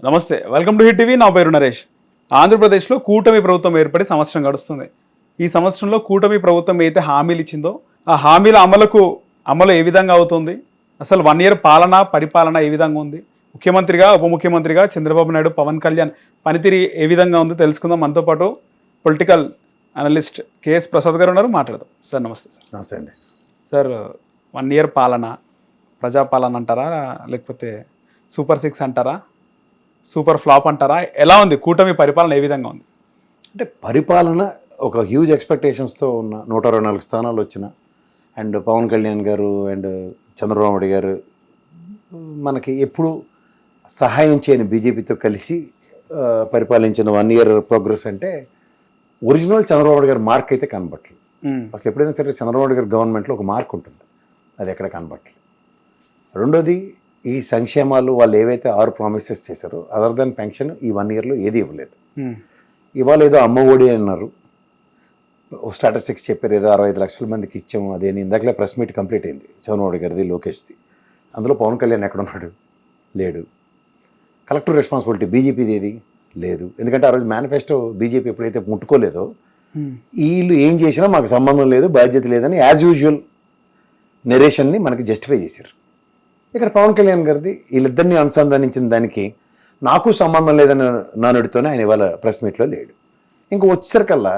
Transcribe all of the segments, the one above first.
నమస్తే, welcome to hit TV. నా పేరు నరేష్. ఆంధ్రప్రదేశ్లో కూటమి ప్రభుత్వం ఏర్పడి సంవత్సరం గడుస్తుంది. ఈ సంవత్సరంలో కూటమి ప్రభుత్వం ఏదైతే హామీలు ఇచ్చిందో ఆ హామీల అమలు ఏ విధంగా అవుతుంది, అసలు 1 year పరిపాలన ఏ విధంగా ఉంది, ముఖ్యమంత్రిగా ఉప ముఖ్యమంత్రిగా చంద్రబాబు నాయుడు, పవన్ కళ్యాణ్ పనితీరు ఏ విధంగా ఉంది తెలుసుకుందాం. మనతో పాటు పొలిటికల్ అనలిస్ట్ కేఎస్ ప్రసాద్ గారు ఉన్నారు, మాట్లాడదాం. సార్ నమస్తే. సార్ నమస్తే అండి. సార్ 1 year పాలన ప్రజాపాలన అంటారా, లేకపోతే సూపర్ 6 అంటారా, సూపర్ ఫ్లాప్ అంటారా, ఎలా ఉంది కూటమి పరిపాలన, ఏ విధంగా ఉంది? అంటే పరిపాలన ఒక హ్యూజ్ ఎక్స్పెక్టేషన్స్తో ఉన్న 124 స్థానాలు వచ్చిన అండ్ పవన్ కళ్యాణ్ గారు అండ్ చంద్రబాబు నాయుడు గారు మనకి ఎప్పుడు సహాయం చేయని బీజేపీతో కలిసి పరిపాలించిన 1 year ప్రోగ్రెస్ అంటే ఒరిజినల్ చంద్రబాబు నాయుడు గారి మార్క్ అయితే కనబట్టలేదు. అసలు ఎప్పుడైనా సరే చంద్రబాబు నాయుడు గారి గవర్నమెంట్లో ఒక మార్క్ ఉంటుంది, అది ఎక్కడ కనబట్టలేదు. రెండోది, ఈ సంక్షేమాలు వాళ్ళు ఏవైతే 6 ప్రామిసెస్ చేశారో అదర్ దాన్ పెన్షన్ ఈ 1 yearలో ఏది ఇవ్వలేదు. ఇవాళ ఏదో అమ్మ ఒడి అన్నారు, స్టాటిస్టిక్స్ చెప్పారు, ఏదో 65 లక్షల మందికి ఇచ్చాము. అదేని ఇందాకలే ప్రెస్ మీట్ కంప్లీట్ అయింది చంద్రబాబు గారిది, లోకేష్ది. అందులో పవన్ కళ్యాణ్ ఎక్కడున్నాడు? లేడు. కలెక్టివ్ రెస్పాన్సిబిలిటీ బీజేపీది ఏది? లేదు. ఎందుకంటే ఆ రోజు మేనిఫెస్టో బీజేపీ ఎప్పుడైతే ముట్టుకోలేదో వీళ్ళు ఏం చేసినా మాకు సంబంధం లేదు, బాధ్యత లేదని యాజ్ యూజువల్ నెరేషన్ని మనకి జస్టిఫై చేశారు. ఇక్కడ పవన్ కళ్యాణ్ గారిది వీళ్ళిద్దరిని అనుసంధానించిన దానికి నాకు సంబంధం లేదని నానుడితోనే ఆయన ఇవాళ ప్రెస్ మీట్లో లేడు. ఇంక వచ్చేసరికల్లా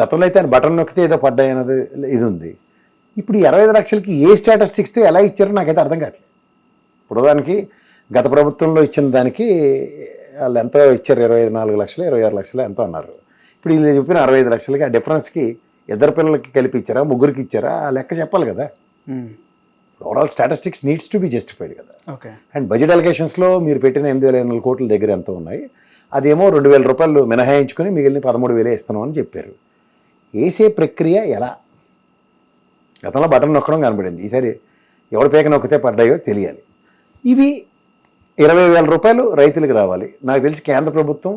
గతంలో అయితే ఆయన బటన్ నొక్కితే ఏదో పడ్డాయి అన్నది ఇది ఉంది. ఇప్పుడు 25 లక్షలకి ఏ స్టాటిస్టిక్స్తో ఎలా ఇచ్చారో నాకైతే అర్థం కావట్లేదు. ఇప్పుడు దానికి గత ప్రభుత్వంలో ఇచ్చిన దానికి వాళ్ళు ఎంతో ఇచ్చారు, 24 లక్షలు 26 లక్షలు ఎంతో అన్నారు. ఇప్పుడు వీళ్ళు చెప్పిన 65 లక్షలకి ఆ డిఫరెన్స్కి ఇద్దరు పిల్లలకి కలిపి ఇచ్చారా, ముగ్గురికి ఇచ్చారా, ఆ లెక్క చెప్పాలి కదా. Overall statistics needs to be justified కదా. ఓకే. అండ్ బడ్జెట్ అలికేషన్స్లో మీరు పెట్టిన 8,500 కోట్ల దగ్గర ఎంత ఉన్నాయి, అదేమో 2,000 రూపాయలు మినహాయించుకొని మిగిలిన 13,000 ఇస్తున్నాం అని చెప్పారు. వేసే ప్రక్రియ ఎలా? గతంలో బటన్ నొక్కడం కనబడింది, ఈసారి ఎవడు పేక నొక్కితే పడ్డాయో తెలియాలి. ఇవి 20,000 రూపాయలు రైతులకు రావాలి. నాకు తెలిసి కేంద్ర ప్రభుత్వం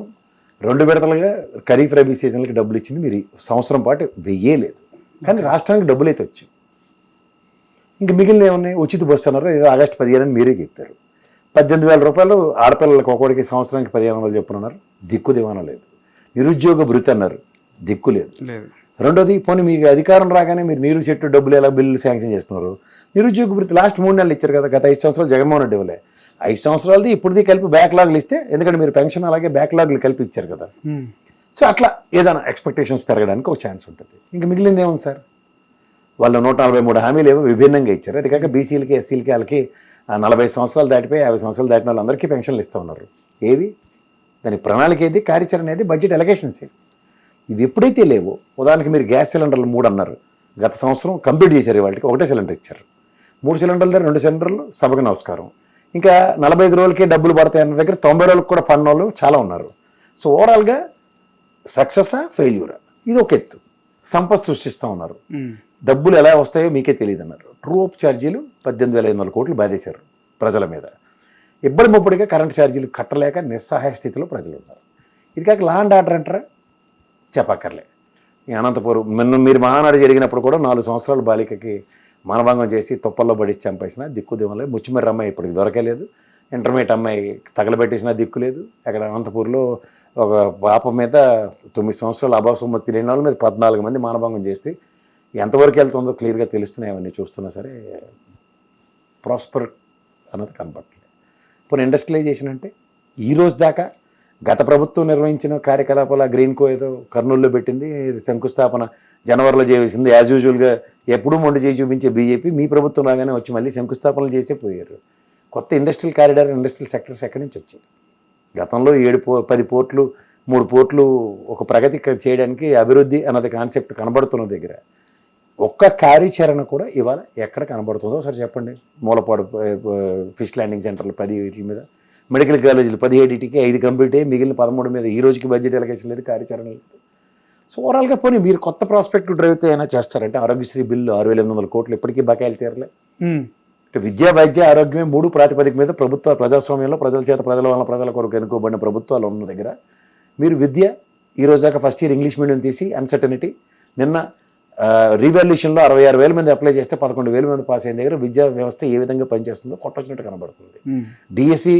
2 విడతలుగా ఖరీఫ్ రబీ సీజన్లకి డబ్బులు ఇచ్చింది, మీరు సంవత్సరం పాటు వెయ్యలేదు. కానీ రాష్ట్రానికి డబ్బులు అయితే వచ్చాయి. ఇంకా మిగిలిన ఏమున్నాయి? ఉచిత బస్సు అన్నారు, ఏదో ఆగస్టు 15 అని మీరే చెప్పారు. 18,000 రూపాయలు ఆడపిల్లలకు ఒక్కొక్కడికి సంవత్సరానికి 15,000 చెప్పున్నారు, దిక్కు దివానం లేదు. నిరుద్యోగ భృతి అన్నారు, దిక్కు లేదు. రెండోది, పోనీ మీకు అధికారం రాగానే మీరు నీరు చెట్టు డబ్బులు ఎలా బిల్లులు శాంక్షన్ చేసుకున్నారు? నిరుద్యోగ భృతి లాస్ట్ 3 నెలలు ఇచ్చారు కదా, గత 5 సంవత్సరాలు జగన్మోహన్ రెడ్డి ఇవ్వలే. 5 సంవత్సరాలది ఇప్పుడుది కలిపి బ్యాక్లాగ్లు ఇస్తే, ఎందుకంటే మీరు పెన్షన్ అలాగే బ్యాక్లాగ్లు కలిపి ఇచ్చారు కదా. సో అట్లా ఏదైనా ఎక్స్పెక్టేషన్స్ పెరగడానికి ఒక ఛాన్స్ ఉంటుంది. ఇంకా మిగిలింది ఏముంది సార్? వాళ్ళు 143 హామీలు ఏవో విభిన్నంగా ఇచ్చారు. అది కాక బీసీలకి ఎస్సీలకి వాళ్ళకి 40 సంవత్సరాలు దాటిపోయి 50 సంవత్సరాలు దాటిన వాళ్ళందరికీ పెన్షన్లు ఇస్తూ ఉన్నారు. ఏవి? దాని ప్రణాళిక ఏది, కార్యాచరణ ఏది, బడ్జెట్ అలొకేషన్స్ ఏవి? ఇవి ఎప్పుడైతే లేవో, ఉదాహరణకి మీరు గ్యాస్ సిలిండర్లు 3 అన్నారు, గత సంవత్సరం కంప్లీట్ చేశారు, వాళ్ళకి 1 సిలిండర్ ఇచ్చారు. 3 సిలిండర్ల దగ్గర 2 సిలిండర్లు, సభకు నమస్కారం. ఇంకా 45 రోజులకే డబ్బులు పడతాయి అన్న దగ్గర 90 రోజులకు కూడా పడిన వాళ్ళు చాలా ఉన్నారు. సో ఓవరాల్గా సక్సెసా ఫెయిల్యూరా ఇది ఒక ఎత్తు. సంపద సృష్టిస్తూ ఉన్నారు, డబ్బులు ఎలా వస్తాయో మీకే తెలియదు అన్నారు. ట్రూ అప్ ఛార్జీలు 18,500 కోట్లు బాధేశారు ప్రజల మీద. ఇబ్బడి ముబ్బడిగా కరెంట్ ఛార్జీలు కట్టలేక నిస్సహాయ స్థితిలో ప్రజలు ఉన్నారు. ఇది కాక లా అండ్ ఆర్డర్ అంటారా, చెప్పక్కర్లే. ఈ అనంతపురం మీరు మహానాడు జరిగినప్పుడు కూడా 4 సంవత్సరాల బాలికకి మానభంగం చేసి తుప్పల్లో పడి చంపేసిన దిక్కు దివ్వలేదు. ముచ్చిమర్రి అమ్మాయి ఇప్పటికి దొరకలేదు, ఇంటర్మీడియట్ అమ్మాయి తగలబెట్టేసిన దిక్కు లేదు. అక్కడ అనంతపూర్లో ఒక పాప మీద 9 సంవత్సరాలు అభాసమ్మతి తెలియని వాళ్ళ మీద 14 మంది మానభంగం చేస్తే ఎంతవరకు వెళ్తుందో క్లియర్గా తెలుస్తున్నాయి. అవన్నీ చూస్తున్నా సరే ప్రాస్పర్ అన్నది కనపడట్లేదు. ఇప్పుడు ఇండస్ట్రియలైజేషన్ అంటే ఈ రోజు దాకా గత ప్రభుత్వం నిర్వహించిన కార్యకలాపాల గ్రీన్కో ఏదో కర్నూలులో పెట్టింది, శంకుస్థాపన జనవరిలో చేసింది. యాజ్ యూజువల్గా ఎప్పుడూ మొండి చేసి చూపించే బీజేపీ మీ ప్రభుత్వం రాగానే వచ్చి మళ్ళీ శంకుస్థాపనలు చేసే పోయారు. కొత్త ఇండస్ట్రియల్ కారిడార్, ఇండస్ట్రియల్ సెక్టర్స్ ఎక్కడి నుంచి వచ్చాయి? గతంలో 10 పోర్ట్లు 3 పోర్ట్లు ఒక ప్రగతి చేయడానికి అభివృద్ధి అన్నది కాన్సెప్ట్ కనబడుతున్న దగ్గర ఒక్క కార్యాచరణ కూడా ఇవాళ ఎక్కడ కనబడుతుందో ఒకసారి చెప్పండి. మూలపాడు ఫిష్ ల్యాండింగ్ సెంటర్లు 10 వీటి మీద, మెడికల్ కాలేజీలు 17కి 5 కంప్లీట్ అయ్యి మిగిలిన 13 మీద ఈ రోజుకి బడ్జెట్ ఎలకేషన్ లేదు, కార్యాచరణ లేదు. సో ఓవరాల్గా పోనీ మీరు కొత్త ప్రాస్పెక్టివ్ డ్రైవ్తో అయినా చేస్తారంటే ఆరోగ్యశ్రీ బిల్లు 6,800 కోట్లు ఇప్పటికీ బకాయిలు తీరలే. విద్యా, వైద్య, ఆరోగ్యమే 3 ప్రాతిపదిక మీద ప్రభుత్వ ప్రజాస్వామ్యంలో ప్రజల చేత ప్రజల వల్ల ప్రజల కొరకు ఎన్నుకోబడిన ప్రభుత్వాలు ఉన్న దగ్గర మీరు విద్య ఈ రోజు దాకా ఫస్ట్ ఇయర్ ఇంగ్లీష్ మీడియం తీసి అన్సర్టనిటీ, నిన్న రీవాల్యూషన్లో 66,000 మంది అప్లై చేస్తే 11,000 మంది పాస్ అయిన దగ్గర విద్యా వ్యవస్థ ఏ విధంగా పనిచేస్తుందో కొట్టొచ్చినట్టు కనబడుతుంది. డిఎస్సి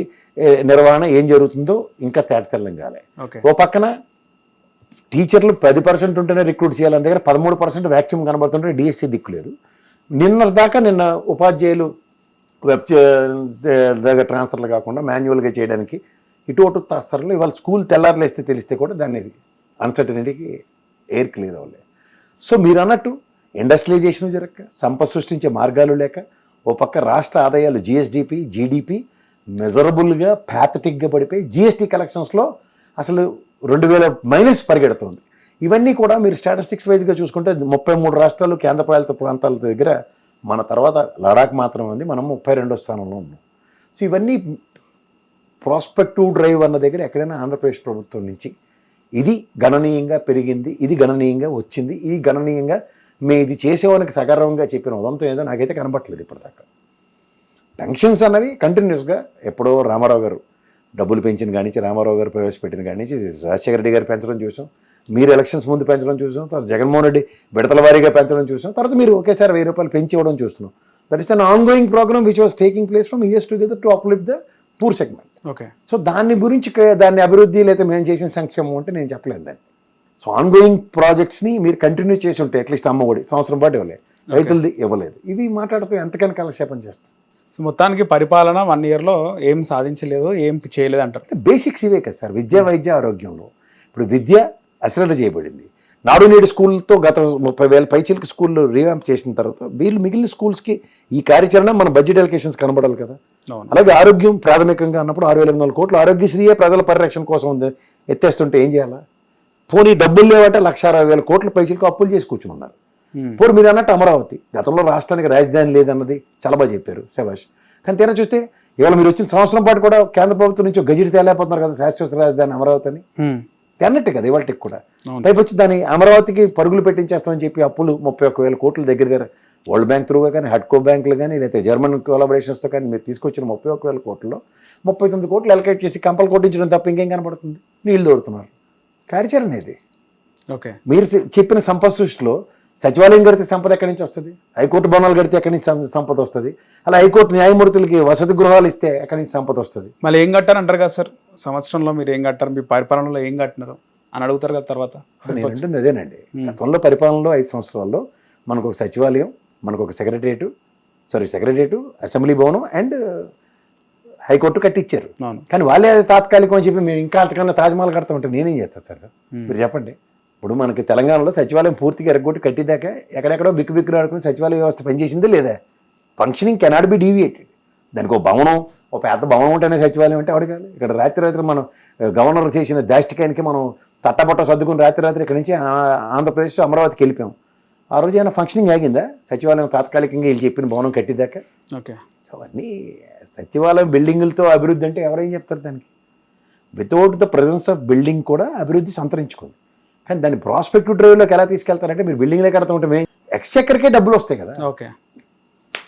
నిర్వహణ ఏం జరుగుతుందో ఇంకా తేటతెల్లం కాలే. ఓకే. ఓ పక్కన టీచర్లు 10% ఉంటేనే రిక్రూట్ చేయాలని దగ్గర 13% వ్యాక్యూమ్ కనబడుతుంటే డిఎస్సి దిక్కులేదు. నిన్న ఉపాధ్యాయులు వెబ్ దగ్గర ట్రాన్స్ఫర్లు కాకుండా మాన్యువల్గా చేయడానికి ఇటు తాసర్లు ఇవాళ స్కూల్ తెల్లారులేస్తే తెలిస్తే కూడా దాన్ని అన్సర్టనిటీకి ఎయిర్ క్లియర్ అవ్వలేదు. సో మీరు అన్నట్టు ఇండస్ట్రియలైజేషన్ జరగక, సంపద సృష్టించే మార్గాలు లేక, ఓ పక్క రాష్ట్ర ఆదాయాలు జిఎస్డిపి జీడిపి మెజరబుల్గా ప్యాథటిక్గా పడిపోయి జిఎస్టీ కలెక్షన్స్లో అసలు 2000 మైనస్ పరిగెడుతుంది. ఇవన్నీ కూడా మీరు స్టాటిస్టిక్స్ వైజ్గా చూసుకుంటే 33 రాష్ట్రాలు కేంద్రపాలిత ప్రాంతాల దగ్గర మన తర్వాత లడాక్ మాత్రం ఉంది, మనం 32వ స్థానంలో ఉన్నాం. సో ఇవన్నీ ప్రాస్పెక్టివ్ డ్రైవ్ అన్న దగ్గర ఎక్కడైనా ఆంధ్రప్రదేశ్ ప్రభుత్వం నుంచి ఇది గణనీయంగా పెరిగింది, ఇది గణనీయంగా వచ్చింది, ఇది గణనీయంగా ఇది చేసేవానికి సగర్వంగా చెప్పిన ఉదంతం ఏదో నాకైతే కనబట్టలేదు ఇప్పటిదాకా. పెన్షన్స్ అన్నవి కంటిన్యూస్గా ఎప్పుడో రామారావు గారు డబ్బులు పెంచిన కానించి, రామారావు గారు ప్రవేశపెట్టిన కానించి, రాజశేఖర రెడ్డి గారు పెంచడం చూసాం, మీరు ఎలక్షన్స్ ముందు పెంచడం చూసాం, తర్వాత జగన్మోహన్ రెడ్డి విడతల వారీగా పెంచడం చూసాం, తర్వాత మీరు ఒకేసారి 1000 రూపాయలు పెంచి ఇవ్వడం చూస్తున్నాం. That is an ongoing programme which was taking place from years together to uplift the poor segment. Okay. So దాన్ని గురించి దాన్ని అభివృద్ధి లేదా మేము చేసిన సంక్షేమం అంటే నేను చెప్పలేను దాన్ని. సో ఆన్ గోయింగ్ ప్రాజెక్ట్స్ని మీరు కంటిన్యూ చేసి ఉంటే అట్లీస్ట్ అమ్మఒడి సంవత్సరం పాటు ఇవ్వలేదు, రైతులది ఇవ్వలేదు, ఇవి మాట్లాడుతూ ఎంతకైనా కాలక్షేపం చేస్తాం. సో మొత్తానికి పరిపాలన 1 yearలో ఏం సాధించలేదు, ఏం చేయలేదు అంటారు. బేసిక్స్ ఇవే కదా సార్, విద్య వైద్య ఆరోగ్యంలో. ఇప్పుడు విద్య అశ్రద్ధ చేయబడింది. నాడు నేడు స్కూల్తో గత 30,000 పైచీలకి స్కూళ్ళు రీవ్యాంప్ చేసిన తర్వాత వీళ్ళు మిగిలిన స్కూల్స్కి ఈ కార్యాచరణ మన బడ్జెట్ అలొకేషన్స్ కనబడాలి కదా. అలాగే ఆరోగ్యం ప్రాథమికంగా అన్నప్పుడు 6,800 కోట్లు ఆరోగ్యశ్రీయే ప్రజల పరిరక్షణ కోసం ఉంది, ఎత్తేస్తుంటే ఏం చేయాలా? పోనీ డబ్బులు లేవంటే 1,60,000 కోట్ల పైచీలకు అప్పులు చేసి కూర్చుని ఉన్నారు. పోనీ మీరు అన్నట్టు అమరావతి గతంలో రాష్ట్రానికి రాజధాని లేదన్నది చాలా బాగా చెప్పారు, శభాష్. కానీ తీరా చూస్తే ఇవాళ మీరు వచ్చిన సంవత్సరం పాటు కూడా కేంద్ర ప్రభుత్వం నుంచి గజిట్ తేలేకపోతున్నారు కదా శాశ్వత రాజధాని అమరావతి అని. అన్నట్టే కదా ఇవాళకి కూడా. పైపు వచ్చి దాన్ని అమరావతికి పరుగులు పెట్టించేస్తామని చెప్పి అప్పులు 31,000 కోట్ల దగ్గర వరల్డ్ బ్యాంక్ త్రూగా కానీ, హడ్కో బ్యాంకులు కానీ, లేకపోతే జర్మన్ కొలాబరేషన్స్తో కానీ మీరు తీసుకొచ్చిన 31,000 కోట్లలో 39 కోట్లు అలొకేట్ చేసి కంపలు కొట్టించడం తప్ప ఇంకేం కనపడుతుంది? నీళ్లు దొరుకుతున్నారు. కార్యాచరణ ఇది. ఓకే. మీరు చెప్పిన సంపద సృష్టిలో సచివాలయం కడితే సంపద ఎక్కడి నుంచి వస్తుంది? హైకోర్టు భవనాలు కడితే ఎక్కడి నుంచి సంపద వస్తుంది? అలా హైకోర్టు న్యాయమూర్తులకి వసతి గృహాలు ఇస్తే ఎక్కడి నుంచి సంపద వస్తుంది? మళ్ళీ ఏం కట్టారు అంటారు కదా సార్, సంవత్సరంలో మీరు ఏం కట్టారు, మీ పరిపాలనలో ఏం కట్టినారు అని అడుగుతారు కదా తర్వాత. నేను అంటుంది అదేనండి, గతంలో పరిపాలనలో 5 సంవత్సరాల్లో మనకు ఒక సచివాలయం, మనకు ఒక సెక్రటరియట్, అసెంబ్లీ భవనం అండ్ హైకోర్టు కట్టించారు. కానీ వాళ్ళే అది తాత్కాలికం అని చెప్పి మేము ఇంకా అంతకన్నా తాజ్మహల్ కడతా ఉంటే నేనేం చేస్తాను సార్? మీరు చెప్పండి. ఇప్పుడు మనకి తెలంగాణలో సచివాలయం పూర్తిగా ఎరగొట్టి కట్టిదాకా ఎక్కడెక్కడో బిక్కు ఆడుకుని సచివాలయ వ్యవస్థ పనిచేసిందే లేదా? Functioning cannot be deviated. దానికి ఒక భవనం, ఒక పెద్ద భవనం ఉంటేనే సచివాలయం అంటే అడగాలి. ఇక్కడ రాత్రి మనం గవర్నర్ చేసిన దాష్టికానికి మనం తట్టబట్ట సర్దుకుని రాత్రి ఇక్కడి నుంచి ఆంధ్రప్రదేశ్ అమరావతికి వెళ్ళిపోయాం. ఆ రోజు ఏమైనా ఫంక్షనింగ్ ఆగిందా? సచివాలయం తాత్కాలికంగా వీళ్ళు చెప్పిన భవనం కట్టిదాకా. ఓకే. అవన్నీ సచివాలయం బిల్డింగులతో అభివృద్ధి అంటే ఎవరేం చెప్తారు దానికి? Without the presence of building కూడా అభివృద్ధి సంతరించుకుంది. కానీ దాన్ని ప్రాస్పెక్టివ్ డ్రైవ్లోకి ఎలా తీసుకెళ్తారంటే మీరు బిల్డింగ్లే కడతా ఉంటే ఎక్స్చెక్కర్కే డబ్బులు వస్తాయి కదా. ఓకే,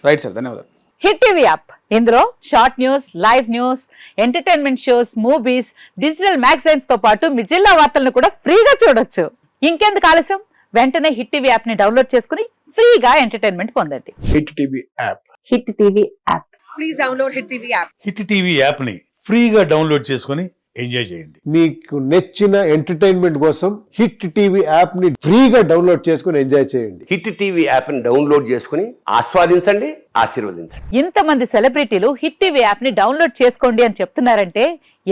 రైట్ సార్, ధన్యవాదాలు. హిట్ టీవీ యాప్, ఇందులో short news, live news, entertainment shows, movies, digital magazines తో పాటు మీ జిల్లా వార్తలను కూడా ఫ్రీగా చూడొచ్చు. ఇంకెందుకు ఆలస్యం, వెంటనే హిట్ టీవీ యాప్ ని డౌన్లోడ్ చేసుకుని ఫ్రీగా ఎంటర్టైన్మెంట్ పొందండి. Hit TV app. Hit TV app. Please download hit TV app. Hit TV app ని ఫ్రీగా డౌన్లోడ్ చేసుకుని ఎంజాయ్ చేయండి. మీకు నచ్చిన ఎంటర్టైన్మెంట్ కోసం హిట్ టీవీ యాప్ ని ఫ్రీగా డౌన్లోడ్ చేసుకుని ఎంజాయ్ చేయండి. హిట్ టీవీ యాప్ ని డౌన్లోడ్ చేసుకుని ఆస్వాదించండి, ఆశీర్వదించండి. ఇంతమంది సెలబ్రిటీలు హిట్ టీవీ యాప్ ని డౌన్లోడ్ చేసుకోండి అని చెప్తున్నారంటే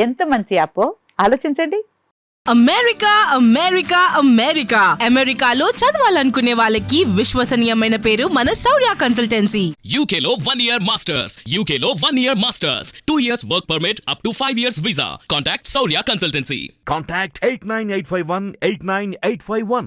ఎంత మంచి యాప్ ఆలోచించండి. అమెరికాలో చదవాలనుకునే వాళ్ళకి విశ్వసనీయమైన పేరు మన శౌర్య కన్సల్టెన్సీ. UK లో 1 year masters, 2 years work permit up to 5 years visa. Contact Saurya Consultancy. Contact 89851 89851.